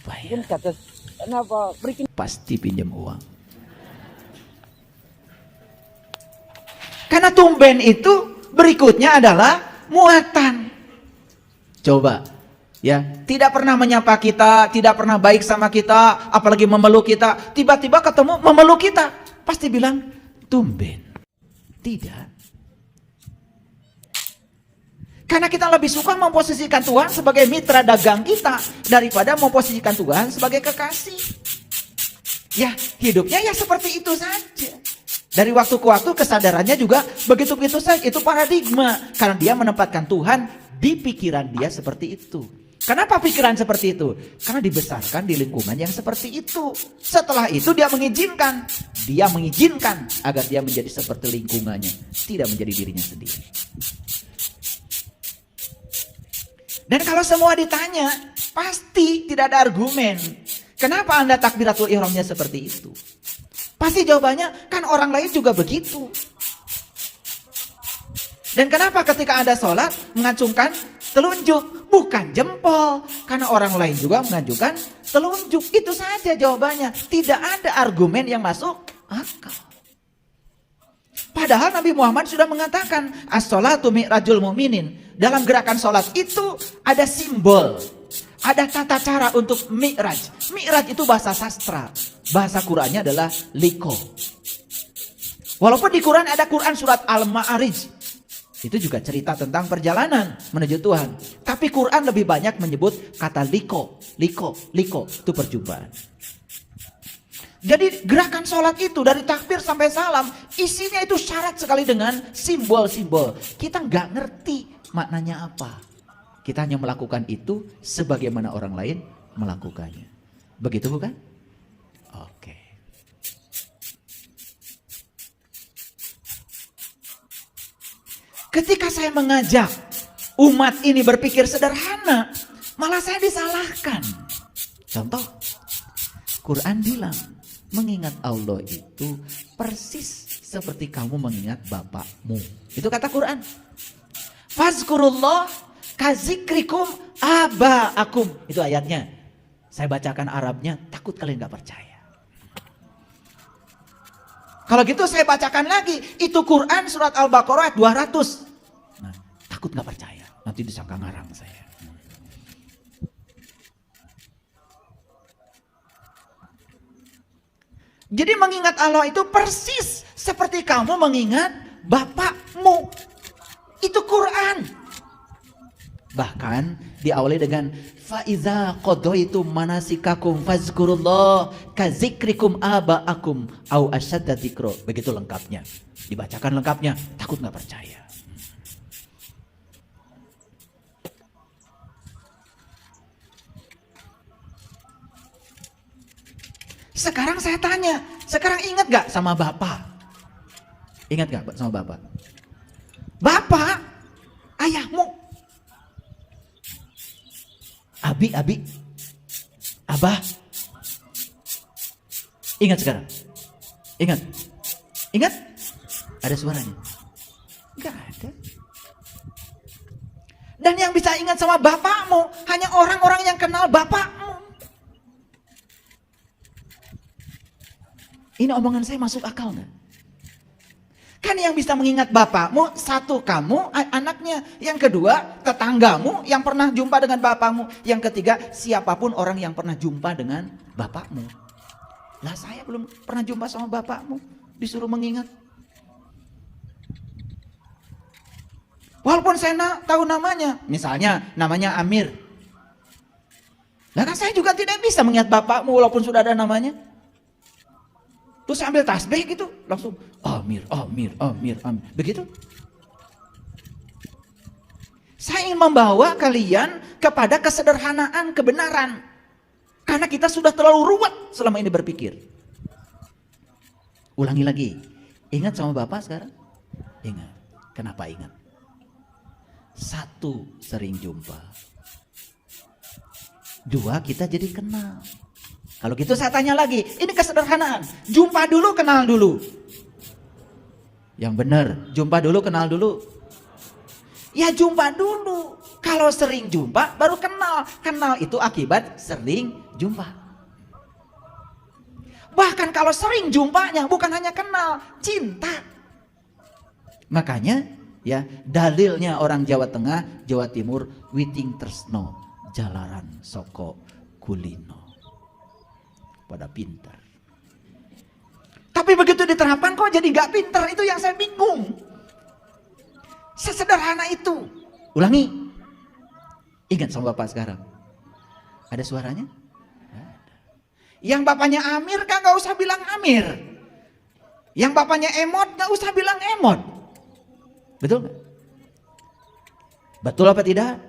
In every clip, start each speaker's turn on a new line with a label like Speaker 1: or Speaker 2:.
Speaker 1: Mungkin kata kenapa berikan
Speaker 2: pasti pinjam uang. Karena tumben itu berikutnya adalah muatan. Coba ya, tidak pernah menyapa kita, tidak pernah baik sama kita, apalagi memeluk kita, tiba-tiba ketemu memeluk kita, pasti bilang tumben. Tidak. Karena kita lebih suka memposisikan Tuhan sebagai mitra dagang kita daripada memposisikan Tuhan sebagai kekasih. Ya, hidupnya ya seperti itu saja. Dari waktu ke waktu kesadarannya juga begitu-begitu saja. Itu paradigma. Karena dia menempatkan Tuhan di pikiran dia seperti itu. Kenapa pikiran seperti itu? Karena dibesarkan di lingkungan yang seperti itu. Setelah itu dia mengizinkan. Dia mengizinkan agar dia menjadi seperti lingkungannya. Tidak menjadi dirinya sendiri. Dan kalau semua ditanya, pasti tidak ada argumen. Kenapa Anda takbiratul ihramnya seperti itu? Pasti jawabannya, kan orang lain juga begitu. Dan kenapa ketika Anda sholat mengacungkan telunjuk, bukan jempol? Karena orang lain juga mengacungkan telunjuk. Itu saja jawabannya. Tidak ada argumen yang masuk akal. Padahal Nabi Muhammad sudah mengatakan, as-sholatu mi'rajul mu'minin. Dalam gerakan sholat itu ada simbol. Ada tata cara untuk mi'raj. Mi'raj itu bahasa sastra. Bahasa Qur'annya adalah liko. Walaupun di Quran ada Quran surat Al-Ma'arij. Itu juga cerita tentang perjalanan menuju Tuhan. Tapi Quran lebih banyak menyebut kata liko. Liko, liko. Itu perjumpaan. Jadi gerakan sholat itu dari takbir sampai salam. Isinya itu syarat sekali dengan simbol-simbol. Kita nggak ngerti maknanya apa. Kita hanya melakukan itu sebagaimana orang lain melakukannya. Begitu bukan? Oke. Ketika saya mengajak umat ini berpikir sederhana, malah saya disalahkan. Contoh, Quran bilang, mengingat Allah itu persis seperti kamu mengingat bapakmu. Itu kata Quran. Fazkurullah kazikrikum aba'akum. Itu ayatnya. Saya bacakan Arabnya, takut kalian gak percaya. Kalau gitu saya bacakan lagi. Itu Quran surat Al-Baqarah ayat 200. Nah, takut gak percaya. Nanti disangka ngarang saya. Jadi mengingat Allah itu persis seperti kamu mengingat bapakmu. Itu Quran. Bahkan diawali dengan faiza qadaitum manasikakum fazkurullah kazikrikum aba'akum au asyadda dzikra. Begitu lengkapnya. Dibacakan lengkapnya, takut nggak percaya. Sekarang saya tanya, sekarang ingat gak sama bapak? Ingat gak sama bapak? Bapak, ayahmu. Abi, abah. Ingat sekarang? Ingat? Ingat? Ada suaranya? Gak ada. Dan yang bisa ingat sama bapakmu hanya orang-orang yang kenal bapakmu. Ini omongan saya masuk akal nggak? Kan yang bisa mengingat bapakmu, satu kamu, anaknya. Yang kedua, tetanggamu yang pernah jumpa dengan bapakmu. Yang ketiga, siapapun orang yang pernah jumpa dengan bapakmu. Lah saya belum pernah jumpa sama bapakmu, disuruh mengingat. Walaupun saya tahu namanya, misalnya namanya Amir. Lah kan saya juga tidak bisa mengingat bapakmu walaupun sudah ada namanya. Terus saya ambil tasbih gitu, langsung Amir. Begitu. Saya ingin membawa kalian kepada kesederhanaan, kebenaran. Karena kita sudah terlalu ruwet selama ini berpikir. Ulangi lagi. Ingat sama Bapak sekarang? Ingat. Kenapa ingat? Satu, sering jumpa. Dua, kita jadi kenal. Kalau gitu saya tanya lagi, ini kesederhanaan. Jumpa dulu, kenal dulu. Yang benar, jumpa dulu, kenal dulu. Ya jumpa dulu. Kalau sering jumpa, baru kenal. Kenal itu akibat sering jumpa. Bahkan kalau sering jumpanya bukan hanya kenal, cinta. Makanya ya dalilnya orang Jawa Tengah, Jawa Timur, witing tresno, jalaran soko kulino. Pada pintar. Tapi begitu diterapkan kok jadi gak pintar, itu yang saya bingung. Sesederhana itu. Ulangi. Ingat sama Bapak sekarang. Ada suaranya? Yang bapaknya Amir kan gak usah bilang Amir. Yang bapaknya Emot gak usah bilang Emot. Betul gak? Betul apa tidak?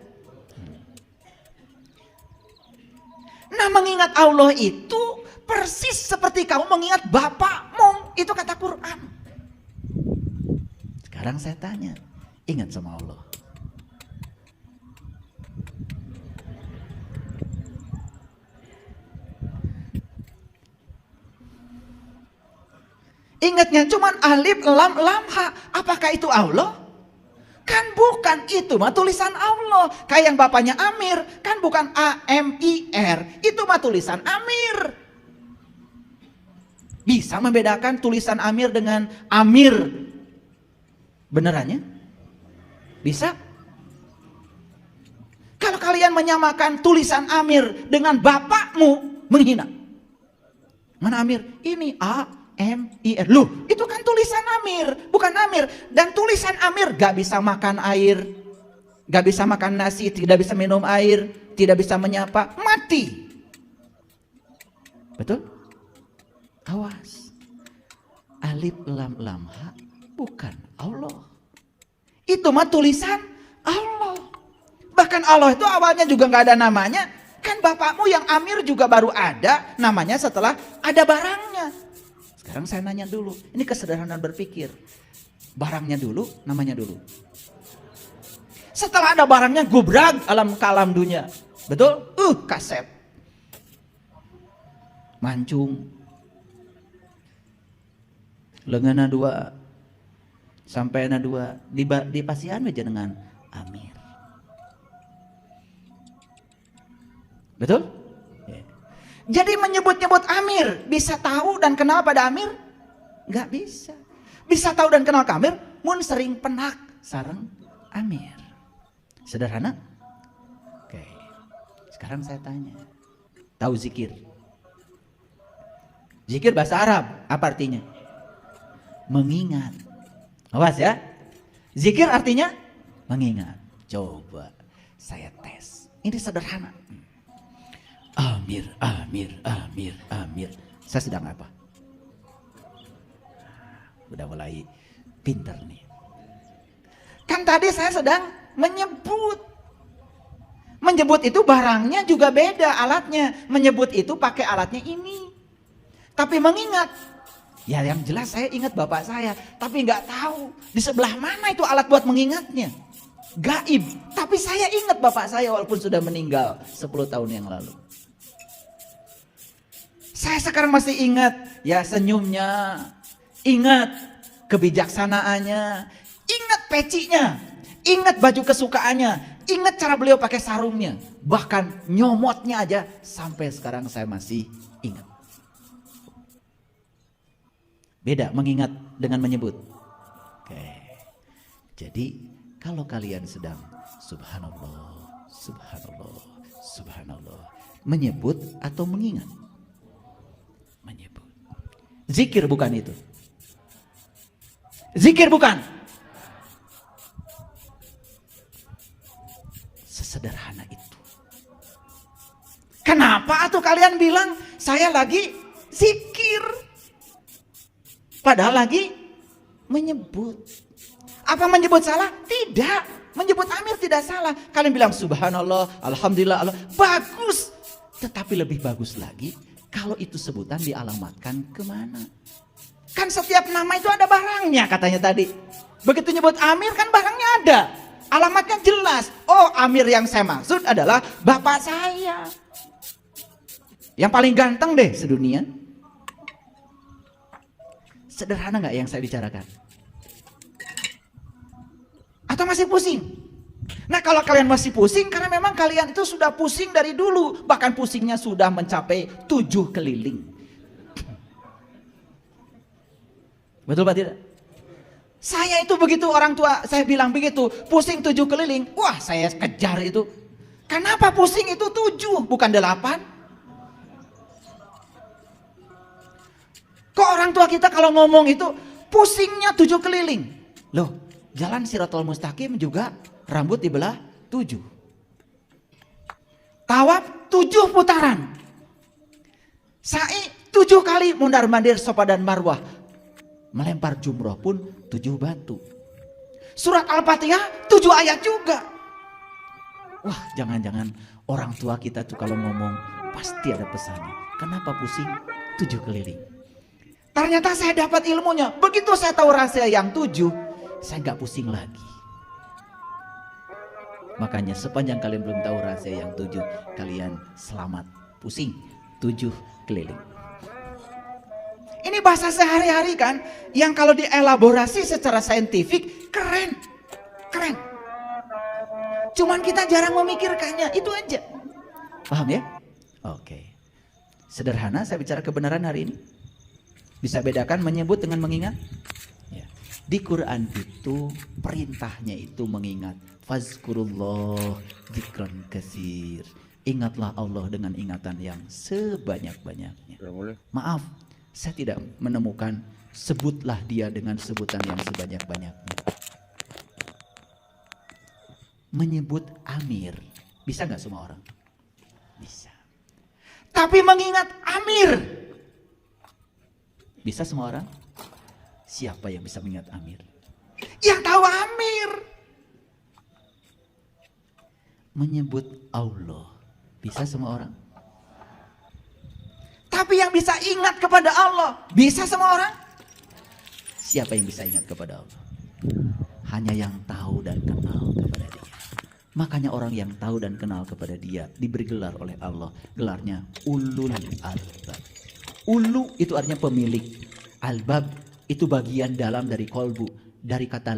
Speaker 2: Nah, mengingat Allah itu persis seperti kamu mengingat bapakmu. Itu kata Quran. Sekarang saya tanya, ingat sama Allah. Ingatnya cuman alif, lam, ha. Apakah itu Allah? Kan bukan, itu mah tulisan Allah. Kayak yang bapaknya Amir, kan bukan A-M-I-R. Itu mah tulisan Amir. Bisa membedakan tulisan Amir dengan Amir benerannya? Bisa? Kalau kalian menyamakan tulisan Amir dengan bapakmu, menghina. Mana Amir? Ini A-M-I-R. Loh, itu kan tulisan Amir, bukan Amir. Dan tulisan Amir gak bisa makan air, gak bisa makan nasi, tidak bisa minum air, tidak bisa menyapa, mati. Betul? Awas. Alif lam lam ha bukan Allah. Itu mah tulisan Allah. Bahkan Allah itu awalnya juga gak ada namanya. Kan bapakmu yang Amir juga baru ada namanya setelah ada barangnya. Sekarang saya nanya dulu, ini kesederhanaan berpikir. Barangnya dulu, namanya dulu. Setelah ada barangnya, gubrak alam kalam dunia. Betul? Kaset. Mancung. Lengana dua. Sampai na dua. Di pasian aja dengan Amir. Betul? Jadi menyebut-nyebut Amir, bisa tahu dan kenal pada Amir? Gak bisa. Bisa tahu dan kenal ke Amir, mun sering penak sareng Amir. Sederhana? Oke. Sekarang saya tanya. Tahu zikir? Zikir bahasa Arab, apa artinya? Mengingat. Awas ya. Zikir artinya mengingat. Coba saya tes. Ini sederhana. Amir, Amir, Amir, Amir. Saya sedang apa? Udah mulai pinter nih. Kan tadi saya sedang menyebut. Menyebut itu barangnya juga beda alatnya. Menyebut itu pakai alatnya ini. Tapi mengingat. Ya yang jelas saya ingat bapak saya. Tapi nggak tahu di sebelah mana itu alat buat mengingatnya. Gaib. Tapi saya ingat bapak saya walaupun sudah meninggal 10 tahun yang lalu. Saya sekarang masih ingat ya senyumnya, ingat kebijaksanaannya, ingat pecinya, ingat baju kesukaannya, ingat cara beliau pakai sarungnya, bahkan nyomotnya aja sampai sekarang saya masih ingat. Beda mengingat dengan menyebut. Oke. Jadi kalau kalian sedang subhanallah, subhanallah, subhanallah, menyebut atau mengingat? Menyebut. Zikir bukan itu. Zikir bukan. Sesederhana itu. Kenapa atuh kalian bilang saya lagi zikir? Padahal lagi menyebut. Apa menyebut salah? Tidak. Menyebut Amir tidak salah. Kalian bilang subhanallah, alhamdulillah, Allah. Bagus. Tetapi lebih bagus lagi kalau itu sebutan dialamatkan kemana. Kan setiap nama itu ada barangnya katanya tadi. Begitu nyebut Amir kan barangnya ada. Alamatnya jelas. Oh, Amir yang saya maksud adalah bapak saya. Yang paling ganteng deh sedunia. Sederhana gak yang saya bicarakan? Atau masih pusing? Nah kalau kalian masih pusing, karena memang kalian itu sudah pusing dari dulu. Bahkan pusingnya sudah mencapai 7 keliling. Betul Pak tidak? Saya itu begitu orang tua, saya bilang begitu, pusing 7 keliling. Wah saya kejar itu. Kenapa pusing itu 7, bukan 8? Kok orang tua kita kalau ngomong itu, pusingnya 7 keliling. Loh, jalan Shirathul Mustaqim juga rambut dibelah 7. Tawaf 7 putaran. Sa'i 7 kali mondar-mandir Safa dan Marwah. Melempar jumroh pun 7 batu. Surat Al-Fatihah 7 ayat juga. Wah, jangan-jangan orang tua kita tuh kalau ngomong pasti ada pesannya. Kenapa pusing 7 keliling? Ternyata saya dapat ilmunya. Begitu saya tahu rahasia yang 7, saya gak pusing lagi. Makanya sepanjang kalian belum tahu rahasia yang 7, kalian selamat pusing 7 keliling. Ini bahasa sehari-hari kan, yang kalau dielaborasi secara saintifik keren, keren. Cuman kita jarang memikirkannya, itu aja. Paham ya? Oke. Sederhana saya bicara kebenaran hari ini. Bisa bedakan menyebut dengan mengingat? Ya. Di Quran itu perintahnya itu mengingat. Fazkurullah dzikran katsir. Ingatlah Allah dengan ingatan yang sebanyak-banyaknya. Maaf, saya tidak menemukan sebutlah dia dengan sebutan yang sebanyak-banyaknya. Menyebut Amir, bisa nggak semua orang? Bisa. Tapi mengingat Amir, bisa semua orang? Siapa yang bisa mengingat Amir? Yang tahu Amir. Menyebut Allah, bisa semua orang? Tapi yang bisa ingat kepada Allah, bisa semua orang? Siapa yang bisa ingat kepada Allah? Hanya yang tahu dan kenal kepada dia. Makanya orang yang tahu dan kenal kepada dia diberi gelar oleh Allah. Gelarnya ulul albab. Ulu itu artinya pemilik. Albab itu bagian dalam dari kolbu. Dari kata